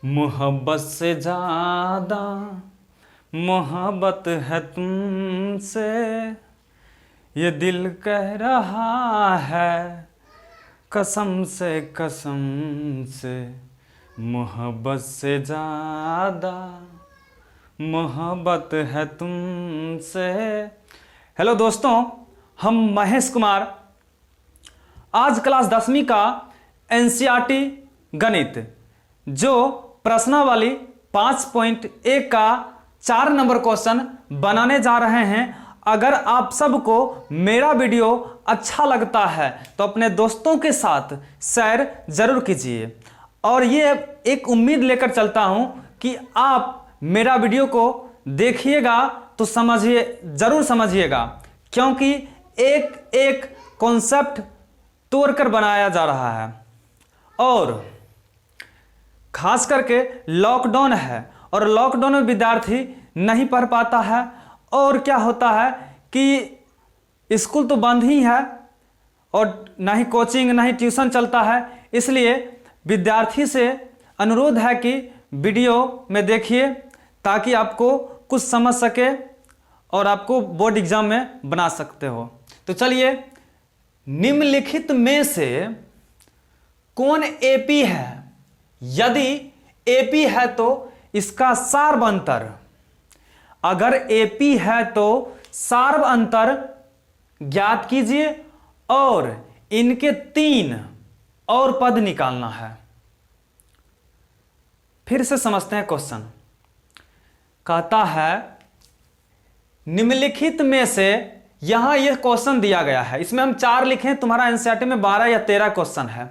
मोहब्बत से ज़्यादा मोहब्बत है तुमसे, ये दिल कह रहा है कसम से मोहब्बत से ज़्यादा मोहब्बत है तुमसे। हेलो दोस्तों, हम महेश कुमार आज क्लास 10वीं का एनसीईआरटी गणित जो प्रश्नावली 5.1 का 4 नंबर क्वेश्चन बनाने जा रहे हैं। अगर आप सबको मेरा वीडियो अच्छा लगता है तो अपने दोस्तों के साथ शेयर जरूर कीजिए, और ये एक उम्मीद लेकर चलता हूं कि आप मेरा वीडियो को देखिएगा तो जरूर समझिएगा, क्योंकि एक एक कॉन्सेप्ट तोड़कर बनाया जा रहा है। और खास करके लॉकडाउन है और लॉकडाउन में विद्यार्थी नहीं पढ़ पाता है, और क्या होता है कि स्कूल तो बंद ही है और ना ही कोचिंग ना ही ट्यूशन चलता है। इसलिए विद्यार्थी से अनुरोध है कि वीडियो में देखिए ताकि आपको कुछ समझ सके और आपको बोर्ड एग्जाम में बना सकते हो। तो चलिए, निम्नलिखित में से कौन एपी है? यदि एपी है तो इसका सार्व अंतर, अगर एपी है तो सार्व अंतर ज्ञात कीजिए और इनके 3 और पद निकालना है। फिर से समझते हैं क्वेश्चन। कहता है निम्नलिखित में से, यहां यह क्वेश्चन दिया गया है, इसमें हम 4 लिखें, तुम्हारा एनसीईआरटी में 12 या 13 क्वेश्चन है,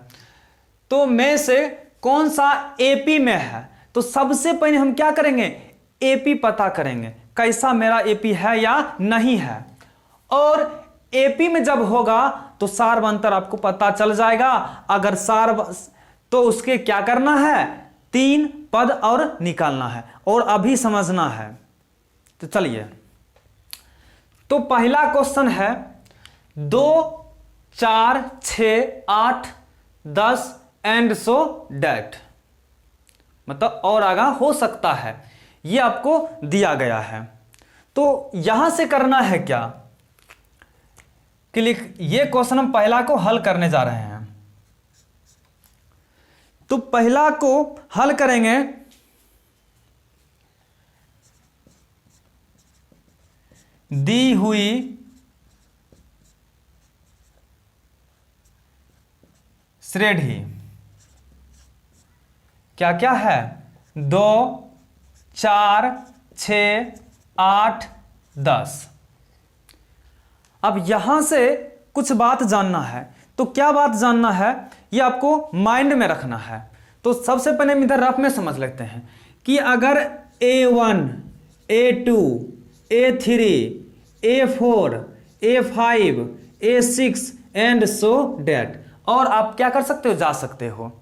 तो में से कौन सा एपी में है? तो सबसे पहले हम क्या करेंगे? एपी पता करेंगे, कैसा मेरा एपी है या नहीं है। और एपी में जब होगा तो सार्व अंतर आपको पता चल जाएगा। अगर सार्व तो उसके क्या करना है? 3 पद और निकालना है और अभी समझना है। तो चलिए, तो पहला क्वेश्चन है 2, 4, 6, 8, 10 एंड सो डैट, मतलब और आगा हो सकता है, ये आपको दिया गया है। तो यहां से करना है क्या? क्लिक, ये क्वेश्चन हम पहला को हल करने जा रहे हैं। तो पहला को हल करेंगे, दी हुई श्रेणी क्या क्या है? 2, 4, 6, 8, 10। अब यहां से कुछ बात जानना है। तो क्या बात जानना है ये आपको माइंड में रखना है। तो सबसे पहले हम इधर रफ में समझ लेते हैं कि अगर A1, A2, A3, A4, A5, A6 and so that, और आप क्या कर सकते हो? जा सकते हो,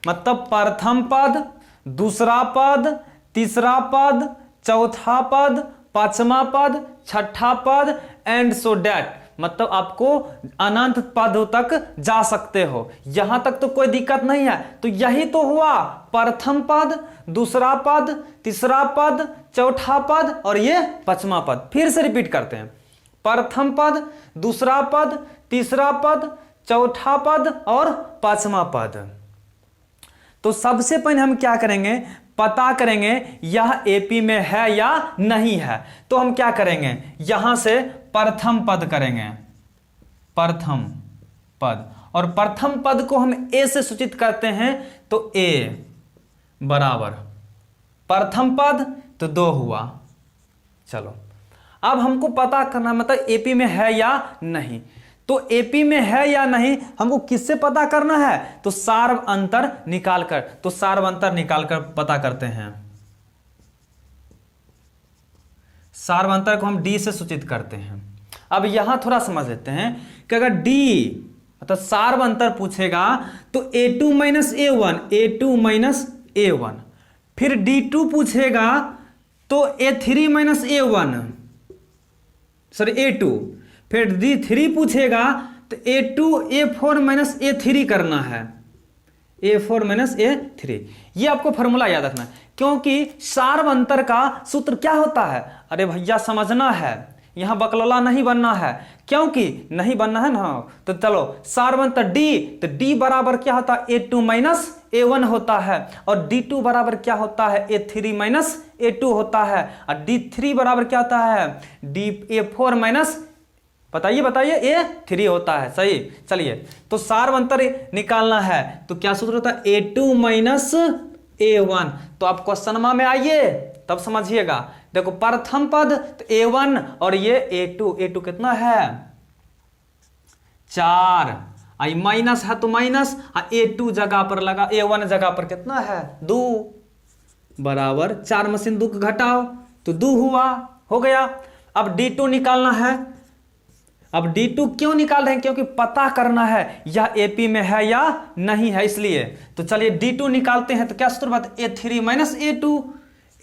मतलब प्रथम पद, दूसरा पद, तीसरा पद, चौथा पद, पांचवा पद, छठा पद एंड सो डैट, मतलब आपको अनंत पदों तक जा सकते हो। यहां तक तो कोई दिक्कत नहीं है। तो यही तो हुआ, प्रथम पद, दूसरा पद, तीसरा पद, चौथा पद और ये पांचवा पद। फिर से रिपीट करते हैं, प्रथम पद, दूसरा पद, तीसरा पद, चौथा पद और पांचवा पद। तो सबसे पहले हम क्या करेंगे? पता करेंगे यह एपी में है या नहीं है। तो हम क्या करेंगे? यहां से प्रथम पद करेंगे, प्रथम पद, और प्रथम पद को हम ए से सूचित करते हैं। तो ए बराबर प्रथम पद तो 2 हुआ। चलो, अब हमको पता करना मतलब एपी में है या नहीं। तो एपी में है या नहीं हमको किससे पता करना है? तो सार्व अंतर निकालकर, तो सार्व अंतर निकालकर पता करते हैं। सार्व अंतर को हम डी से सूचित करते हैं। अब यहां थोड़ा समझ लेते हैं कि अगर डी मतलब सार्व अंतर पूछेगा तो A2 minus A1, A2 minus A1, फिर D2 पूछेगा तो A3 minus A1, sorry A2, फिर D3 पूछेगा तो A2 A4 माइनस A3 करना है। A4 minus A3। ये आपको फॉर्मूला याद रखना है, क्योंकि सार्व अंतर का सूत्र क्या होता है? अरे भैया समझना है, यहां बकलोला नहीं बनना है, क्योंकि नहीं बनना है ना। तो चलो सार्व अंतर D, तो D बराबर क्या होता है? A2 माइनस A1 होता है, और D2 बराबर क्या होता है? A3 माइनस A2 होता है, और D3 बराबर क्या होता है? A4 माइनस, बताइए A3 होता है। सही। चलिए, तो सार्व अंतर निकालना है तो क्या सूत्र होता है? A2 minus A1। तो आप क्वेश्चन में आइए तब समझिएगा। देखो प्रथम पद तो A1 और ये A2 कितना है? 4। आई माइनस है तो माइनस, A2 जगह पर लगा, A1 जगह पर कितना है? 2 बराबर 4 में से 2 घटाओ तो 2 हुआ, हो गया। अब D2 निकालना है। अब D2 क्यों निकाल रहे हैं? क्योंकि पता करना है यह AP में है या नहीं है, इसलिए। तो चलिए D2 निकालते हैं। तो क्या सूत्र बात? A3 minus A2,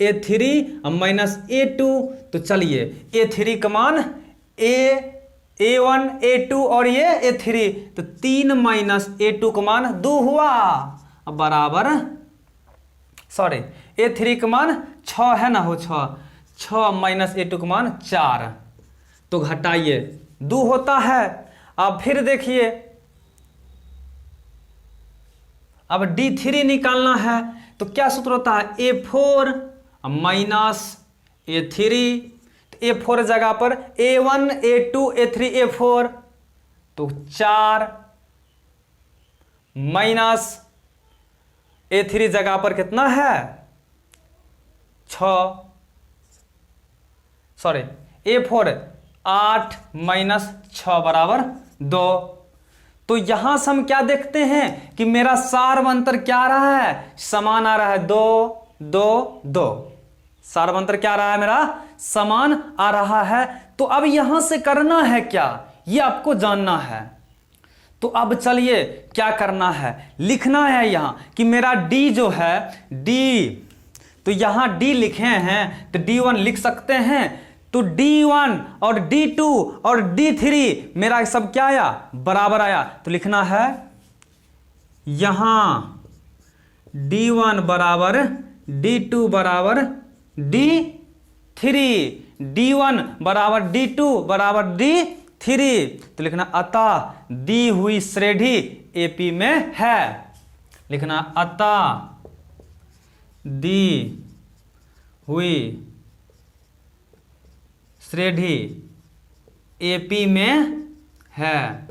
A3 minus A2। तो चलिए A3 का मान A1 A2 और ये A3, तो 3 माइनस A2 का मान 2 हुआ, अब बराबर, सॉरी A3 का मान 6 है ना, हो 6 माइनस A2 का मान 4, तो घटाइए 2 होता है। अब फिर देखिए, अब D3 निकालना है तो क्या सूत्र होता है? A4 माइनस A3, तो A4 जगह पर A1 A2 A3 A4, तो 4 माइनस A3 जगह पर कितना है? 6, सॉरी A4 8 माइनस 6 बराबर 2। तो यहां से हम क्या देखते हैं कि मेरा सार्व अंतर क्या आ रहा है? समान आ रहा है, 2 2 2। सार्व अंतर क्या आ रहा है? मेरा समान आ रहा है। तो अब यहां से करना है क्या, ये आपको जानना है। तो अब चलिए क्या करना है, लिखना है यहां कि मेरा D जो है, D, तो यहां D लिखे हैं तो D1 लिख सकते हैं। तो D1 और D2 और D3 मेरा सब क्या आया? बराबर आया। तो लिखना है यहां D1 बराबर D2 बराबर D3, D1 बराबर D2 बराबर D3। तो लिखना अतः दी हुई श्रेणी AP में है। लिखना अतः दी हुई श्रेणी AP में है।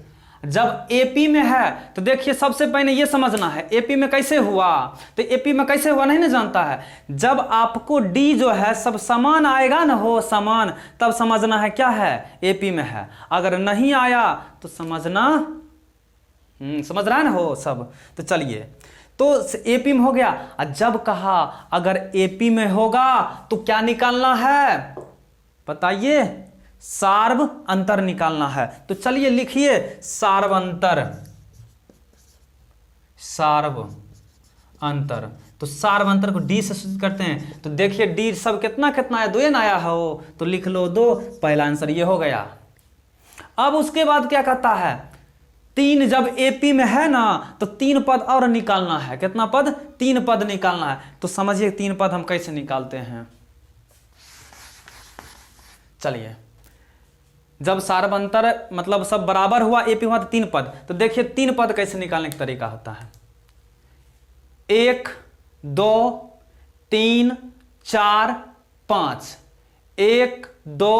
जब AP में है तो देखिए सबसे पहले ये समझना है AP में कैसे हुआ। तो AP में कैसे हुआ नहीं ना जानता है, जब आपको D जो है सब समान आएगा ना, हो समान, तब समझना है क्या है? AP में है। अगर नहीं आया तो समझना, समझ रहा है ना, हो सब। तो चलिए, तो AP में हो गया। जब कहा अगर AP में होगा तो क्या निकालना है बताइए? सार्व अंतर निकालना है। तो चलिए लिखिए सार्व अंतर, सार्व अंतर। तो सार्व अंतर को D से सूचित करते हैं। तो देखिए D सब कितना कितना आया? 2 आया हो, तो लिख लो 2, पहला आंसर ये हो गया। अब उसके बाद क्या कहता है? 3 जब AP में है ना तो 3 पद और निकालना है। कितना पद? 3 पद निकालना है। तो समझिए 3 पद हम कैसे निकालते हैं। चलिए, जब सार्व अंतर मतलब सब बराबर हुआ, AP हुआ, तो 3 पद। तो देखिए 3 पद कैसे निकालने का तरीका होता है। 1 2 3 4 5, 1 2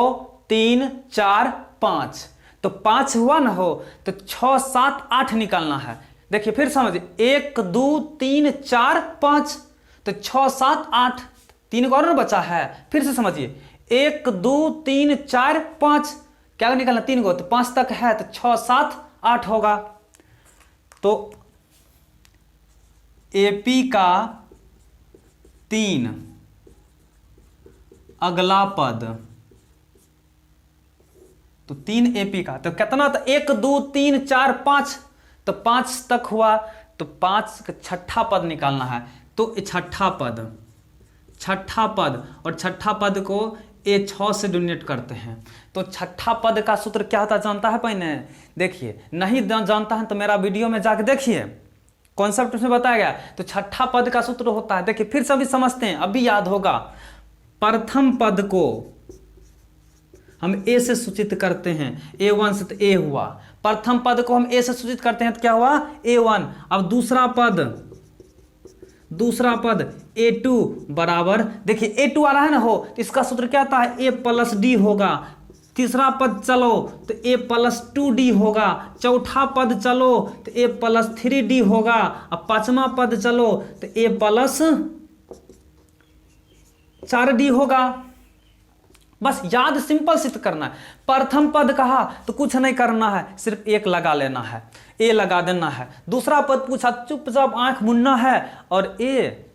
3 4 5, तो 5 हुआ ना, हो तो 6 7 8 निकालना है। देखिए फिर समझिए, 1 2 3 4 5, तो 6 7 8, 3 को और ना बचा है। फिर से समझिए, 1 2 3 4 5, क्या निकालना? 3 को, तो 5 तक है, तो 6 7 8 होगा। तो AP का 3 अगला पद, तो 3 AP का, तो कितना? तो 1 2 3 4 5, तो 5 तक हुआ, तो 5 का छठा पद निकालना है। तो छठा पद, छठा पद, और छठा पद को A6 से डोनेट करते हैं। तो छठा पद का सूत्र क्या होता जानता है? पहले देखिए, नहीं जानता है तो मेरा वीडियो में जाके देखिए। कॉन्सेप्ट में बताया गया। तो छठा पद का सूत्र होता है, देखिए फिर सभी समझते हैं, अभी याद होगा। प्रथम पद को हम ए से सूचित करते हैं, A1 से तो ए हुआ। प्रथम पद को हम ए से सूचित करते हैं तो क्या हुआ, A1। अब दूसरा पद A2 बराबर, देखिए A2 आ रहा है ना हो, तो इसका सूत्र क्या आता है, A प्लस डी होगा। तीसरा पद चलो तो A प्लस 2D होगा। चौथा पद चलो तो A प्लस 3D होगा। अब पांचवा पद चलो तो A प्लस 4D होगा। बस याद सिंपल सिद्ध करना है। प्रथम पद कहा तो कुछ नहीं करना है, सिर्फ एक लगा लेना है, ए लगा देना है। दूसरा पद पूछा, चुपचाप आंख मुन्ना है और ए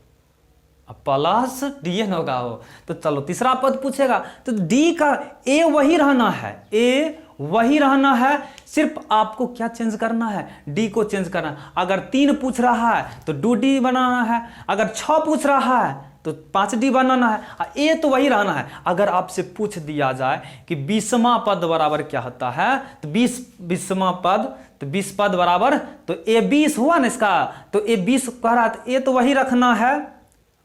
प्लस डी एन होगा हो। तो चलो तीसरा पद पूछेगा तो डी का ए वही रहना है, ए वही रहना है, सिर्फ आपको क्या चेंज करना है, डी को चेंज करना है। अगर 3 पूछ रहा है तो 2D बनाना है, अगर 6 पूछ रहा है तो 5D बनाना है, ए तो वही रहना है। अगर आपसे पूछ दिया जाए कि 20वां पद बराबर क्या होता है, तो 20वां पद, तो 20 पद बराबर, तो ए 20 हुआ ना इसका, तो ए 20 कह रहा है, ए तो वही रखना है।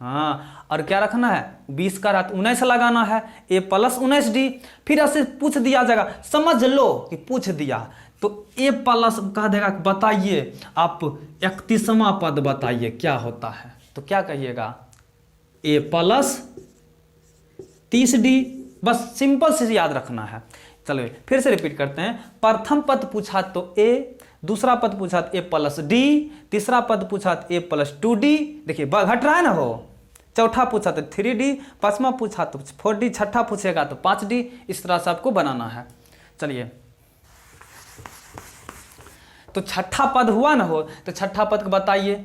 हाँ, और क्या रखना है, 20 का रात 19 लगाना है, ए प्लस 19D। फिर ऐसे पूछ दिया जाएगा, समझ लो कि पूछ दिया तो ए प्लस कह देगा, बताइए आप 31वां पद बताइए क्या होता है, तो क्या कहिएगा, ए प्लस 30D। बस सिंपल से याद रखना है। चलो फिर से रिपीट करते हैं। प्रथम पद पूछा तो ए, दूसरा पद पूछा तो ए प्लस डी, तीसरा पद पूछा तो ए प्लस 2D, देखिए घट रहा है ना हो। चौथा पूछा तो 3D, पांचवा पूछा तो 4D, छठा पूछेगा तो 5D। इस तरह से आपको बनाना है। चलिए, तो छठा पद हुआ ना हो, तो छठा पद को बताइए।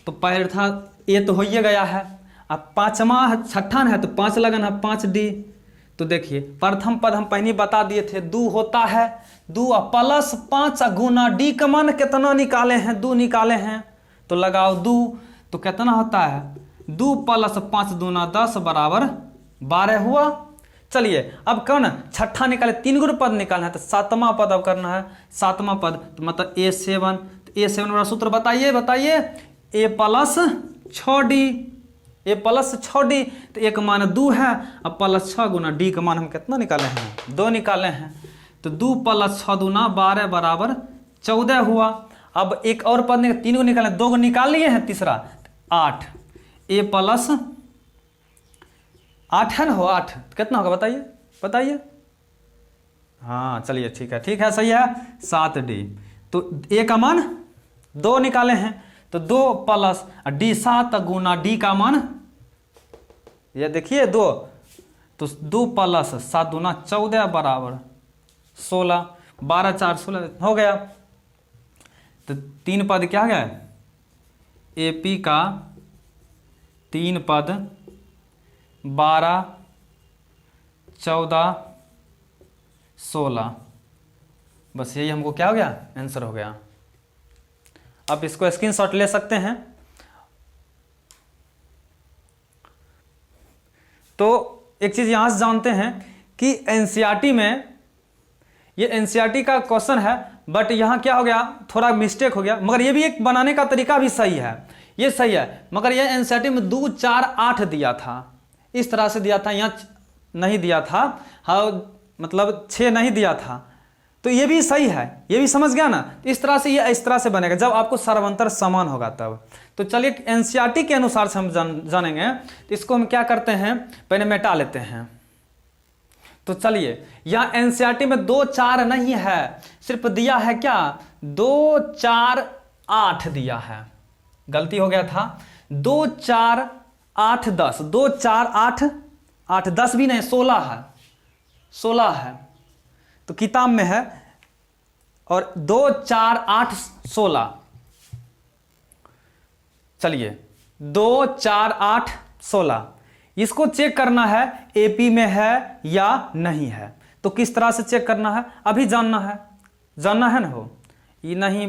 तो पहले था ए तो हो ही गया है, अब पांचवा छठा है तो 5 लगन है, 5D। तो देखिए प्रथम पद हम पहले बता दिए थे, 2 होता है, 2 प्लस 5 गुना डी का मान कितना निकाले हैं, 2 निकाले हैं, तो लगाओ 2, तो कितना होता है, 2 प्लस 5 दूना 10 बराबर 12 हुआ। चलिए अब कौन छठा निकाले, 3 गुना पद निकालना है, तो 7वां पद अब करना है। 7वां पद तो मतलब A7, तो A7 वाला सूत्र बताइए, ए प्लस 6D, ए प्लस 6D, तो एक मान 2 है, अब प्लस 6 गुना डी का मान हम कितना निकाले हैं, 2 निकाले हैं, तो 2 प्लस 6 दूना 12 बराबर 14 हुआ। अब एक और पद 3 को निकाले, 2 को निकाल लिए हैं, तीसरा 8, ए प्लस 8 है ना हो, 8 कितना होगा बताइए। हाँ चलिए ठीक है सही है, 7D। तो ए का मान 2 निकाले हैं, तो 2 प्लस डी 7 गुना डी का मान, ये देखिए 2, तो 2 प्लस 7 दूना 14 बराबर 16, 12 4 16 हो गया। तो 3 पद क्या गया, AP का 3 पद 12 14 16, बस यही हमको क्या हो गया, आंसर हो गया। आप इसको स्क्रीनशॉट ले सकते हैं। तो एक चीज यहां से जानते हैं कि एनसीईआरटी में, ये एनसीईआरटी का क्वेश्चन है, बट यहां क्या हो गया, थोड़ा मिस्टेक हो गया, मगर ये भी एक बनाने का तरीका भी सही है, ये सही है, मगर ये एनसीईआरटी में 2 4 8 दिया था, इस तरह से दिया था, यहाँ नहीं दिया था, हाँ मतलब 6 नहीं दिया था। तो ये भी सही है, ये भी समझ गया ना, इस तरह से ये इस तरह से बनेगा जब आपको सर्वांतर समान होगा तब। तो चलिए एनसीईआरटी के अनुसार से हम जानेंगे, तो इसको हम क्या करते हैं, पहले मिटा लेते हैं। तो चलिए यहाँ एनसीईआरटी में 2 4 नहीं है, सिर्फ दिया है क्या, 2 4 8 दिया है, गलती हो गया था, 2 4 8 10, 2 4 8 10 भी नहीं, 16 है, तो किताब में है, और 2 4 8 16। चलिए 2 4 8 16, इसको चेक करना है एपी में है या नहीं है। तो किस तरह से चेक करना है, अभी जानना है ना हो, ये नहीं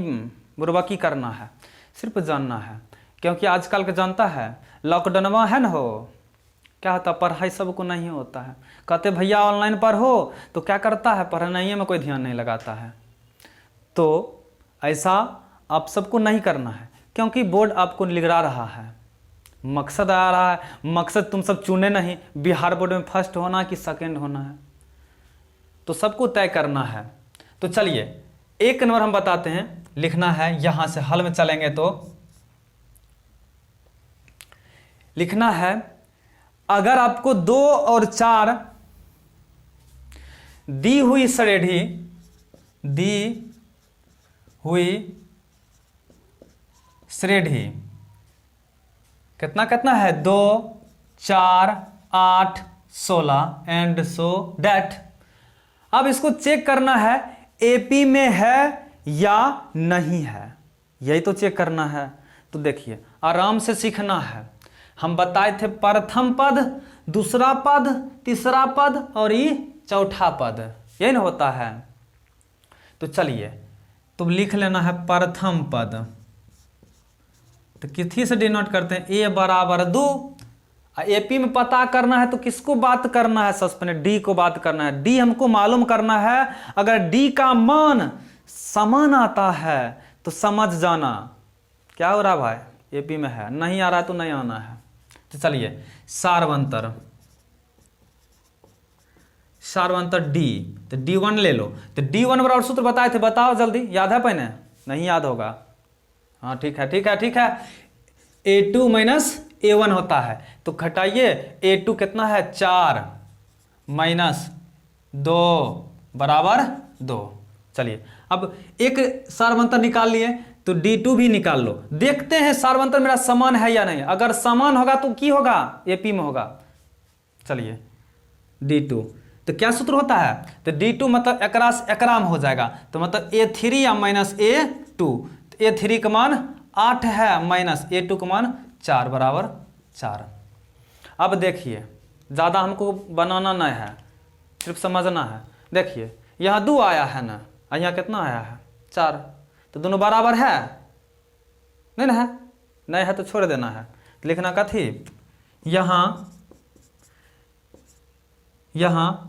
बुर्बकी करना है, सिर्फ जानना है, क्योंकि आजकल का जानता है लॉकडाउन है ना हो, क्या होता, पढ़ाई सबको नहीं होता है, कहते भैया ऑनलाइन पढ़ो, तो क्या करता है, पढ़ाई में कोई ध्यान नहीं लगाता है। तो ऐसा आप सबको नहीं करना है, क्योंकि बोर्ड आपको निगरा रहा है, मकसद आ रहा है। मकसद तुम सब चुने नहीं बिहार बोर्ड में फर्स्ट होना कि सेकंड होना है, तो सबको तय करना है। तो चलिए एक नंबर हम बताते हैं, लिखना है यहां से हल में चलेंगे तो लिखना है, अगर आपको 2 और 4 दी हुई श्रेणी कितना कितना है 2, 4, 8, 16 एंड सो डैट। अब इसको चेक करना है एपी में है या नहीं है, यही तो चेक करना है। तो देखिए आराम से सीखना है। हम बताए थे प्रथम पद, दूसरा पद, तीसरा पद और ये चौथा पद, यही ना होता है। तो चलिए तो लिख लेना है प्रथम पद, तो किसी से डिनोट करते हैं a बराबर 2। एपी में पता करना है तो किसको बात करना है, सबसे पहले डी को बात करना है। डी हमको मालूम करना है, अगर डी का मान समान आता है तो समझ जाना क्या हो रहा भाई, एपी में है, नहीं आ रहा तो नहीं आना है। तो चलिए सार्वंतर डी, तो D1 ले लो। तो D1 बराबर सूत्र बताए थे, बताओ जल्दी, याद है पहले, नहीं याद होगा, हाँ ठीक है। A2 माइनस A1 होता है, तो घटाइए A2 कितना है 4 माइनस 2 बराबर 2। चलिए अब एक सार्वंतर निकाल लिए तो D2 भी निकाल लो, देखते हैं सार्वंतर मेरा समान है या नहीं। अगर समान होगा तो की होगा, एपी में होगा। चलिए D2 तो क्या सूत्र होता है, तो D2 मतलब एकराम हो जाएगा, तो मतलब A3 या माइनस A2। तो A3 का मान 8 है माइनस A2 का मान 4 बराबर 4। अब देखिए ज़्यादा हमको बनाना नहीं है, सिर्फ समझना है। देखिए यहाँ 2 आया है ना, यहाँ कितना आया है 4, तो दोनों बराबर है नहीं ना है, नहीं है तो छोड़ देना है। लिखना कथी, यहाँ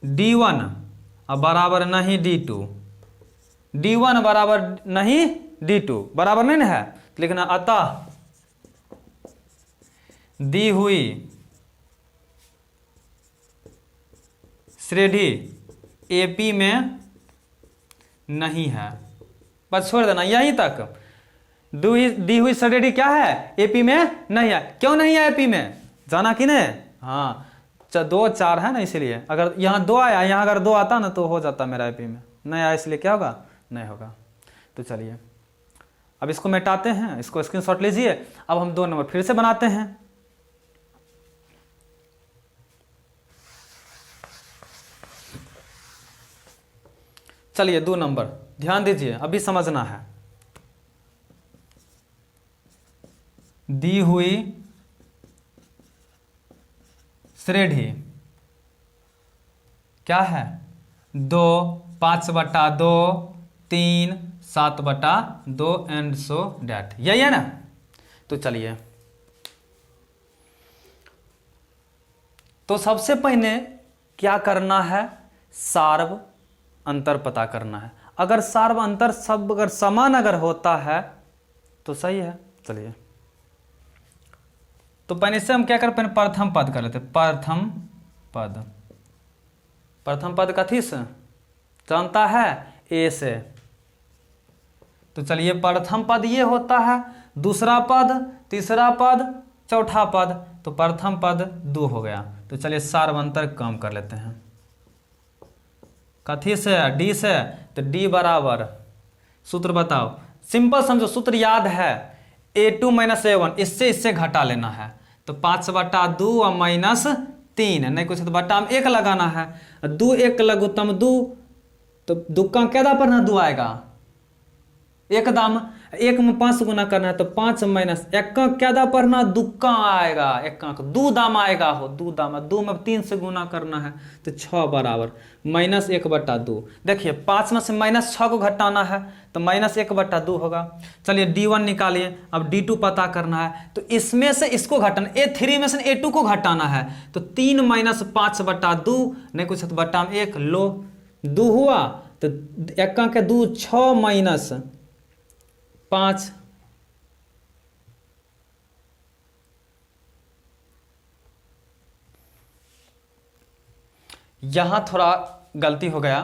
D1 अब बराबर नहीं D2, D1 बराबर नहीं D2, बराबर नहीं ना है। लिखना अतः दी हुई श्रेणी एपी में नहीं है, बस छोड़ देना यहीं तक। दी हुई श्रेणी क्या है, एपी में नहीं है। क्यों नहीं है एपी में, जाना कि नहीं, हाँ 2, 4 है ना, इसलिए। अगर यहाँ 2 आया, यहाँ अगर 2 आता ना तो हो जाता मेरा एपी में, नहीं आया इसलिए क्या होगा, नहीं होगा। तो चलिए अब इसको मिटाते हैं, इसको स्क्रीनशॉट लीजिए। अब हम 2 नंबर फिर से बनाते हैं। चलिए 2 नंबर ध्यान दीजिए, अभी समझना है। दी हुई श्रेणी क्या है 2, 5/2, 3, 7/2 एंड सो डैट, यही है ना। तो चलिए तो सबसे पहले क्या करना है, सार्व अंतर पता करना है। अगर सार्व अंतर सब अगर समान अगर होता है तो सही है। चलिए तो पहले से हम क्या कर, पहले प्रथम पद कर लेते। प्रथम पद कथी से जानता है, ए से। तो चलिए प्रथम पद ये होता है, दूसरा पद, तीसरा पद, चौथा पद, तो प्रथम पद 2 हो गया। तो चलिए सार्वंतर कम कर लेते हैं, कथी से, डी से। तो डी बराबर सूत्र बताओ, सिंपल समझो, सूत्र याद है, A2 माइनस A1, इससे घटा लेना है। तो 5/2 और माइनस 3, नहीं कुछ तो बटा में 1 लगाना है। 2 1 लघुत्तम 2, तो दुक्का क्या पर ना 2 आएगा, एक दाम 1 में 5 गुना करना है, तो 5 माइनस 1 का क्या दा पढ़ना, दुक्का आएगा, 1 का 2 दाम आएगा हो, 2 दाम, 2 में 3 से गुना करना है, तो 6 बराबर माइनस 1/2। देखिए 5 में से माइनस 6 को घटाना है, तो माइनस 1/2 होगा। चलिए D1 निकालिए। अब D2 पता करना है, तो इसमें से इसको घटाना, A3 में से A2 को घटाना है, तो 3 माइनस 5/2, नहीं कुछ तो बटा में 1 लो, 2 हुआ, तो 1 का 2, 6 माइनस 5। यहाँ थोड़ा गलती हो गया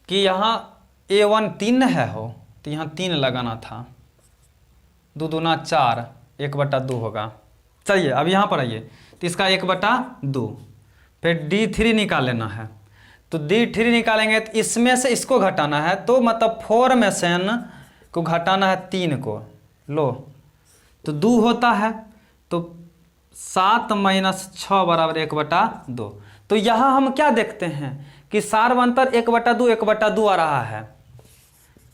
कि यहाँ A1 3 है हो, तो यहाँ 3 लगाना था। 2 दूना 4, 1/2 होगा। चलिए अब यहाँ पर आइए, तो इसका 1/2, फिर D3 निकाल लेना है। तो D3 निकालेंगे तो इसमें से इसको घटाना है, तो मतलब 4 में से n को घटाना है 3 को। लो तो 2 होता है, तो 7 - 6 बराबर 1/2। तो यहाँ हम क्या देखते हैं कि सार्वंतर 1/2 1/2 आ रहा है।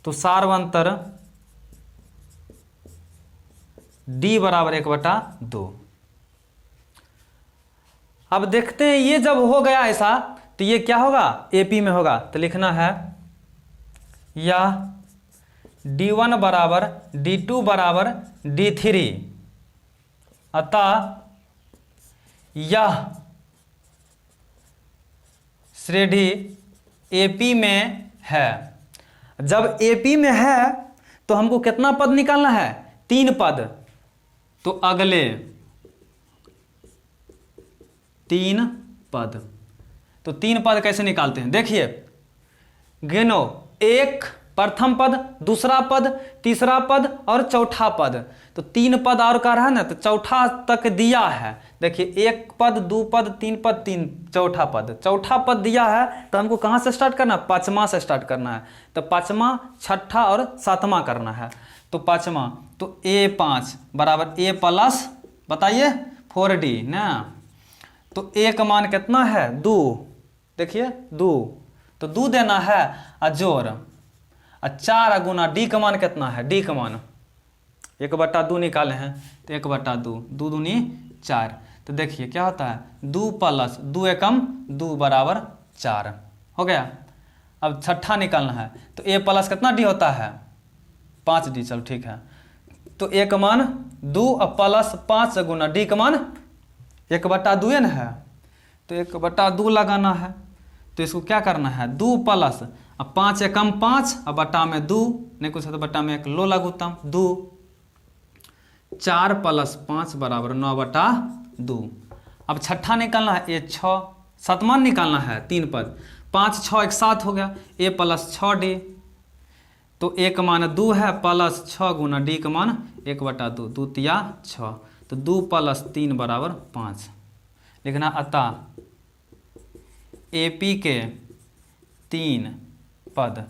तो सार्वंतर D बराबर 1/2। अब देखते हैं ये जब हो गया ऐसा, तो ये क्या होगा, AP में होगा। तो लिखना है या D1 बराबर D2 बराबर D3, अतः यह श्रेणी AP में है। जब AP में है तो हमको कितना पद निकालना है, 3 पद। तो अगले 3 पद, तो 3 पद कैसे निकालते हैं, देखिए गिनो, 1 प्रथम पद, दूसरा पद, तीसरा पद और चौथा पद। तो 3 पद और कह रहा है ना, तो चौथा तक दिया है। देखिए 1 पद, 2 पद, 3 पद, 4 पद, चौथा पद दिया है। तो हमको कहाँ से स्टार्ट करना है, 5वां से स्टार्ट करना है। तो 5वां, 6ठा और 7वां करना है। तो 5वां, तो A5 बराबर A प्लस बताइए 4D ना। तो A का मान कितना है, 2। देखिए 2, तो 2 देना है और जोड़, और 4 गुना D का मान कितना है, D का मान 1/2 निकाले हैं। तो 1/2, 2 दूनी 4। तो देखिए क्या होता है, 2 प्लस 2 एकम 2 बराबर 4 हो गया। अब 6ठा निकालना है, तो A प्लस कितना D होता है, 5D। चलो ठीक है। तो A का मान 2 और प्लस 5 गुना D का मान 1/2 न है। तो 1/2 लगाना है। तो इसको क्या करना है, 2 प्लस 5 एकम 5 और बटा में 2, नहीं कुछ है तो बटा में 1 लो लगुतम 2। 4 प्लस 5 बराबर 9/2। अब 6ठा निकालना है, A 6। 7वां निकालना है, 3 पद, 5 6 एक साथ हो गया, A प्लस 6D। तो A का मान 2 है, प्लस 6 गुना D का मान 1/2, 2 तिया 6। तो 2 प्लस 3 बराबर 5 लिखना। अतः AP के 3 पद,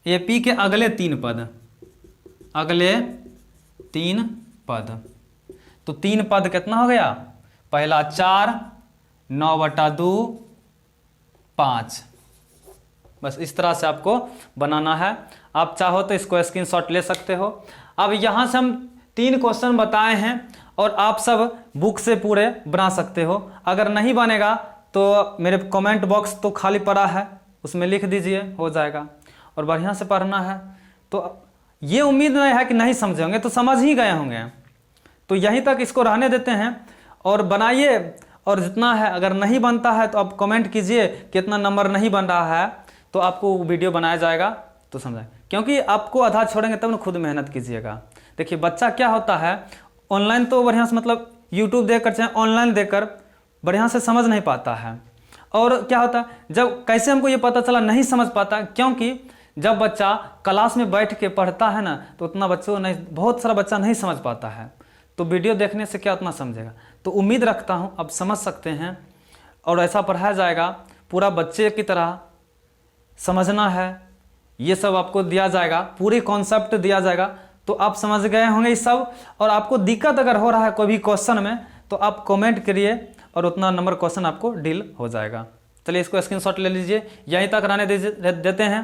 AP के अगले 3 पद, अगले 3 पद। तो 3 पद कितना हो गया, पहला 4, 9/2, 5। बस इस तरह से आपको बनाना है। आप चाहो तो इसको स्क्रीनशॉट ले सकते हो। अब यहाँ से हम 3 क्वेश्चन बताए हैं और आप सब बुक से पूरे बना सकते हो। अगर नहीं बनेगा तो मेरे कमेंट बॉक्स तो खाली पड़ा है, उसमें लिख दीजिए, हो जाएगा। और बढ़िया से पढ़ना है। तो ये उम्मीद नहीं है कि नहीं समझे होंगे, तो समझ ही गए होंगे। तो यहीं तक इसको रहने देते हैं और बनाइए। और जितना है, अगर नहीं बनता है तो आप कमेंट कीजिए कितना नंबर नहीं बन रहा है, तो आपको वीडियो बनाया जाएगा तो समझाए। क्योंकि आपको आधा छोड़ेंगे तब ना, खुद मेहनत कीजिएगा। देखिए बच्चा क्या होता है, ऑनलाइन तो बढ़िया से मतलब यूट्यूब देखकर चाहे ऑनलाइन देखकर बढ़िया से समझ नहीं पाता है। और क्या होता है, जब कैसे हमको ये पता चला, नहीं समझ पाता, क्योंकि जब बच्चा क्लास में बैठ के पढ़ता है ना, तो उतना बच्चों नहीं, बहुत सारा बच्चा नहीं समझ पाता है। तो वीडियो देखने से क्या उतना समझेगा। तो उम्मीद रखता हूँ अब समझ सकते हैं और ऐसा पढ़ाया जाएगा, पूरा बच्चे की तरह समझना है। ये सब आपको दिया जाएगा, पूरी कॉन्सेप्ट दिया जाएगा, तो आप समझ गए होंगे ये सब। और आपको दिक्कत अगर हो रहा है कोई भी क्वेश्चन में, तो आप कमेंट करिए और उतना नंबर क्वेश्चन आपको डील हो जाएगा। चलिए इसको स्क्रीनशॉट ले लीजिए, यहीं तक रहने देते हैं।